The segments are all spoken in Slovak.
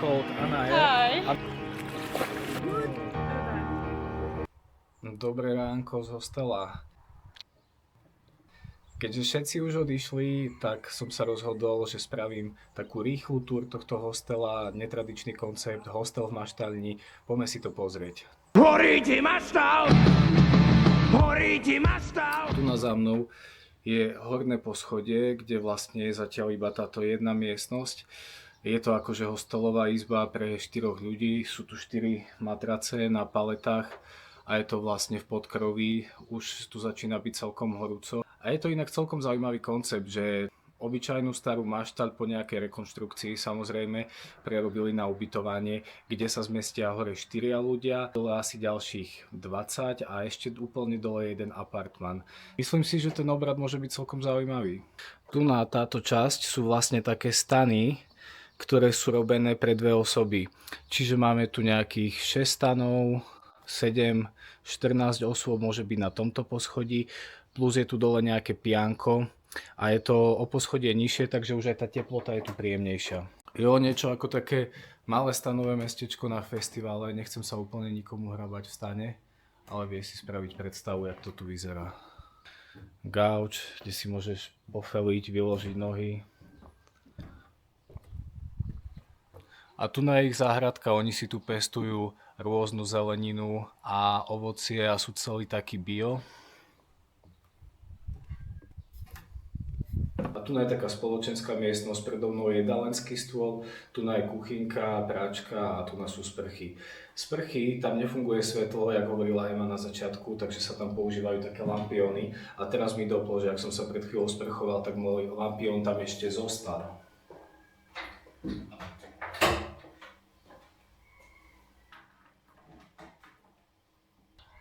called Anna. Hi. Dobré ránko z hostela. Keďže všetci už odišli, tak som sa rozhodol, že spravím takú rýchlu túr tohto hostela, netradičný koncept, hostel v Maštalni. Poďme si to pozrieť. Horí ti maštal! Horí ti maštal! Tu za mnou je horné poschodie, kde vlastne je zatiaľ iba táto jedna miestnosť. Je to akože hostelová izba pre 4 ľudí, sú tu 4 matrace na paletách a je to vlastne v podkroví, už tu začína byť celkom horúco. A je to inak celkom zaujímavý koncept, že obyčajnú starú maštaľ po nejakej rekonštrukcii samozrejme prerobili na ubytovanie, kde sa zmestia hore 4 ľudia, dole asi ďalších 20 a ešte úplne dole jeden apartman. Myslím si, že ten obrad môže byť celkom zaujímavý. Tu na táto časť sú vlastne také stany, ktoré sú robené pre 2 osoby. Čiže máme tu nejakých 6 stanov, 7, 14 osôb môže byť na tomto poschodí, plus je tu dole nejaké pianko a je to o poschodie nižšie, takže už aj tá teplota je tu príjemnejšia. Jo, niečo ako také malé stanové mestečko na festivale, nechcem sa úplne nikomu hrabať v stane, ale vie si spraviť predstavu, jak to tu vyzerá. Gauč, kde si môžeš pofeliť, vyložiť nohy. A tu na ich záhradka, oni si tu pestujú rôznu zeleninu a ovocie a sú celý taký bio. A tu je taká spoločenská miestnosť, predo mnou je jedálenský stôl, tu je kuchynka, práčka a tu sú sprchy. Sprchy, tam nefunguje svetlo, jak hovorila Ema na začiatku, takže sa tam používajú také lampióny. A teraz mi doplo, že ak som sa pred chvíľou sprchoval, tak môj lampión tam ešte zostal.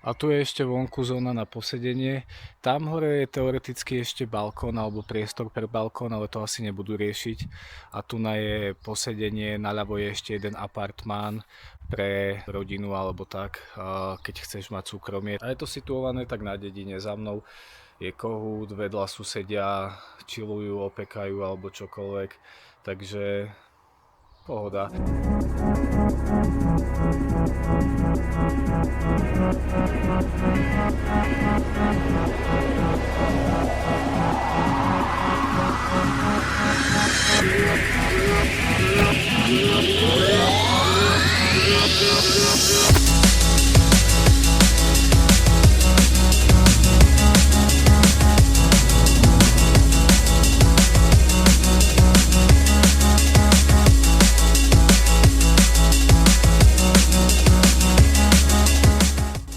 A tu je ešte vonku zóna na posedenie. Tam hore je teoreticky ešte balkón alebo priestor pre balkón, ale to asi nebudú riešiť. A tu je posedenie, naľavo je ešte jeden apartmán pre rodinu alebo tak, keď chceš mať súkromie. A je to situované tak na dedine. Za mnou je kohút, vedľa susedia chillujú, opekajú alebo čokoľvek. Takže pohoda.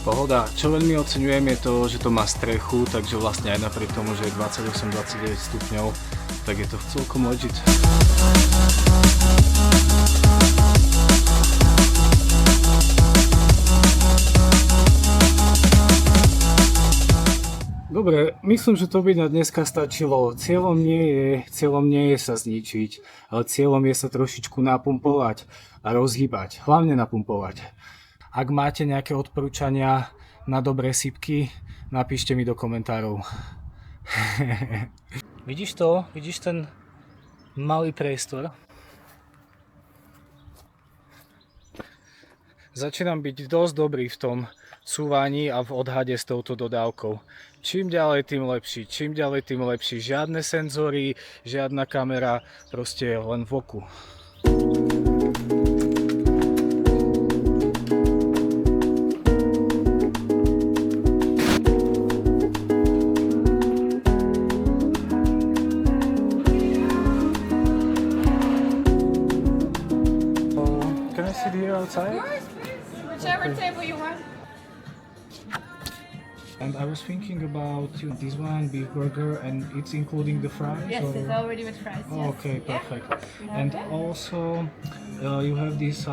Pohoda. Čo veľmi oceňujem je to, že to má strechu, takže vlastne aj napriek tomu, že je 28-29 stupňov, tak je to celkom legit. Dobre, myslím, že to by na dneska stačilo. Cieľom nie je sa zničiť, ale cieľom je sa trošičku napumpovať a rozhýbať. Hlavne napumpovať. Ak máte nejaké odporúčania na dobré sypky, napíšte mi do komentárov. Vidíš to? Vidíš ten malý priestor? Začínam byť dosť dobrý v tom cúvaní a v odhade s touto dodávkou. Čím ďalej, tým lepší. Čím ďalej, tým lepší. Žiadne senzory, žiadna kamera, proste len v oku. Outside? Of course, please. Whichever table you want. And I was thinking about this one, beef burger, and it's including the fries? Yes, or? it's already with fries. Oh, Yes. okay, perfect. Yeah. And Okay. also, you have this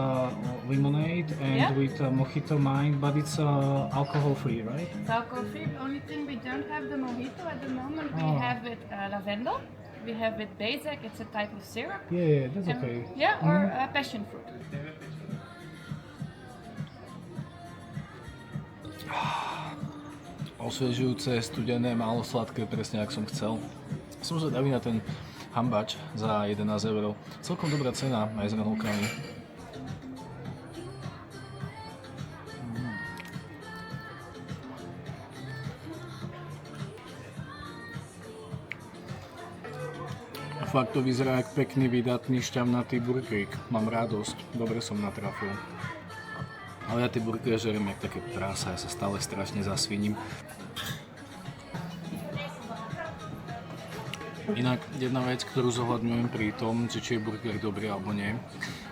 lemonade and Yeah. with mojito mine, but it's alcohol free, right? It's alcohol free. The only thing we don't have the mojito at the moment. We Oh. have with lavender. We have with basil. It's a type of syrup. Yeah, that's And- okay. Yeah, or passion fruit. Osviežujúce, studené, málo sladké, presne ako som chcel. Som zvedavý na ten hambač za 11 €. Celkom dobrá cena, aj s ranolkami. Fakt to vyzerá jak pekný, vydatný, šťavnatý burgerík. Mám radosť, dobre som natrafil. Ale ja tie burgery žeriem jak také prása, ja sa stále strašne zasviním. Inak jedna vec, ktorú zohľadňujem pri tom, že či je burger dobrý alebo nie,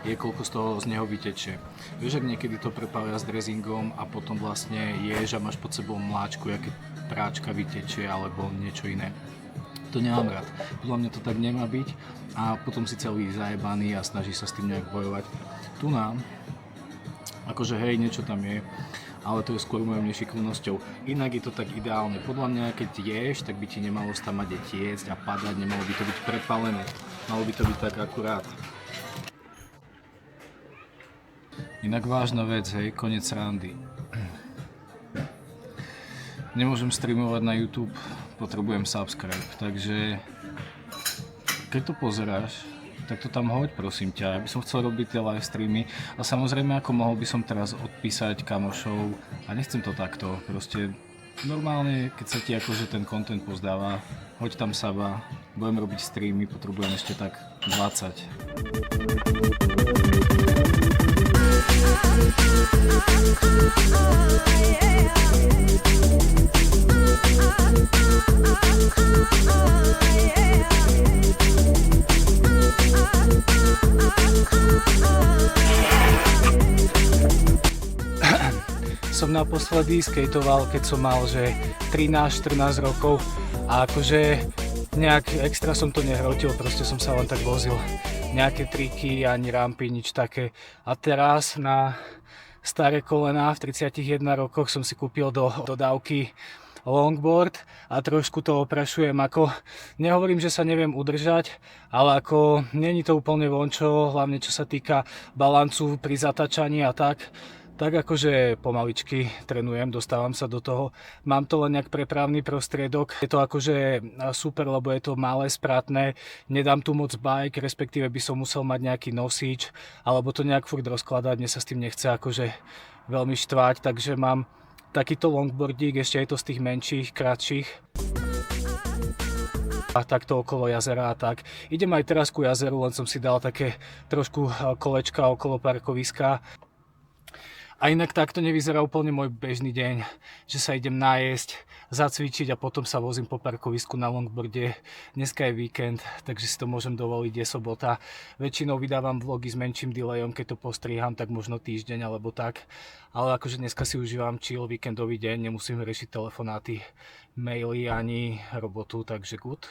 je koľko z toho z neho vytečie. Vieš, ak niekedy to prepália s dressingom a potom vlastne ješ a máš pod sebou mláčku, aké práčka vytečie alebo niečo iné. To nemám rád. Podľa mňa to tak nemá byť a potom si celý zajebaný a snaží sa s tým nejak bojovať. Tu nám, akože hej, niečo tam je, ale to je skôr mojou nešikovnosťou. Inak je to tak ideálne. Podľa mňa, keď ješ, tak by ti nemalo stamať tiecť a padať, nemalo by to byť prepálené. Malo by to byť tak akurát. Inak vážna vec, hej, koniec randy. Nemôžem streamovať na YouTube, potrebujem subscribe, takže keď to pozeráš, tak to tam hoď prosím ťa, ja by som chcel robiť tie live streamy a samozrejme ako mohol by som teraz odpísať kamošov a nechcem to takto, proste normálne keď sa ti akože ten content pozdáva, hoď tam saba, budem robiť streamy, potrebujem ešte tak 20. Som naposledy skejtoval, keď som mal že 13-14 rokov a akože nejak extra som to nehrotil, proste som sa len tak vozil. Nejaké triky, ani rampy, nič také. A teraz na staré kolená v 31 rokoch som si kúpil do dodávky longboard a trošku to oprašujem, ako nehovorím, že sa neviem udržať, ale ako není to úplne vončo, hlavne čo sa týka balancu pri zatáčaní a tak akože pomaličky trénujem, dostávam sa do toho. Mám to len nejak prepravný prostriedok. Je to akože super, lebo je to malé, spratné. Nedám tu moc bike, respektíve by som musel mať nejaký nosič, alebo to nejak furt rozkladať. Mne sa s tým nechce akože veľmi štvať, takže mám takýto longboardík, ešte je to z tých menších, kratších. A takto okolo jazera a tak. Idem aj teraz ku jazeru, len som si dal také trošku kolečka okolo parkoviska. A inak takto nevyzerá úplne môj bežný deň, že sa idem najesť, zacvičiť a potom sa vozím po parkovisku na longboarde. Dneska je víkend, takže si to môžem dovoliť, je sobota. Väčšinou vydávam vlogy s menším delayom, keď to postriham, tak možno týždeň alebo tak. Ale akože dneska si užívam chill, víkendový deň, nemusím riešiť telefonáty, maily ani robotu, takže good.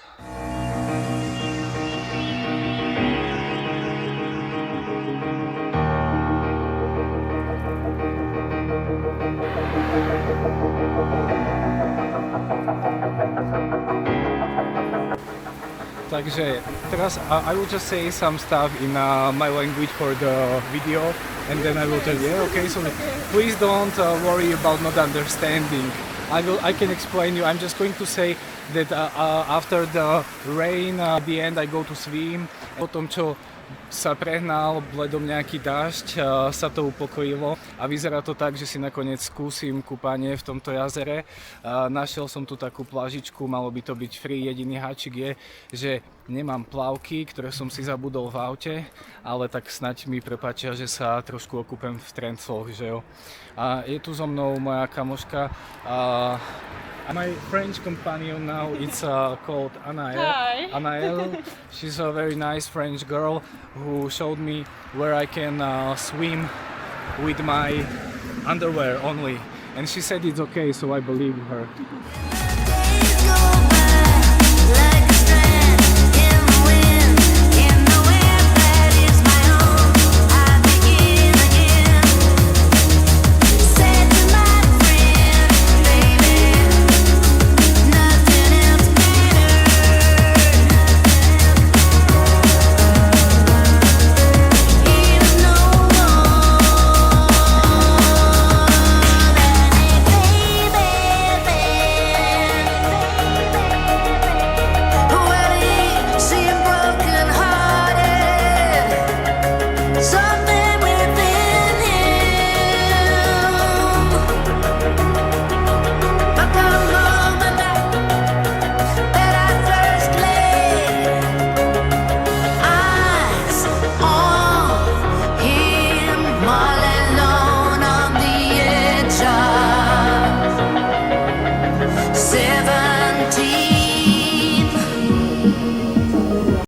Takže teraz I will just say some stuff in my language for the video and then I will tell you, okay, so please don't worry about not understanding. I can explain you. I'm just going to say that after the rain, at the end I go to swim. Potom čo sa prehnal bledom nejaký dážď, sa to upokojilo a vyzerá to tak, že si nakoniec skúsim kúpanie v tomto jazere. Našiel som tu takú plážičku, malo by to byť free, jediný háčik je, že nemám plavky, ktoré som si zabudol v aute, ale tak snaď mi prepáčia, že sa trošku okúpem v trencoch, že jo. A je tu so mnou moja kamoška, my French companion now, it's called Anaël. Hi. Anaël, she's a very nice French girl who showed me where I can swim with my underwear only. And she said it's okay, so I believe her.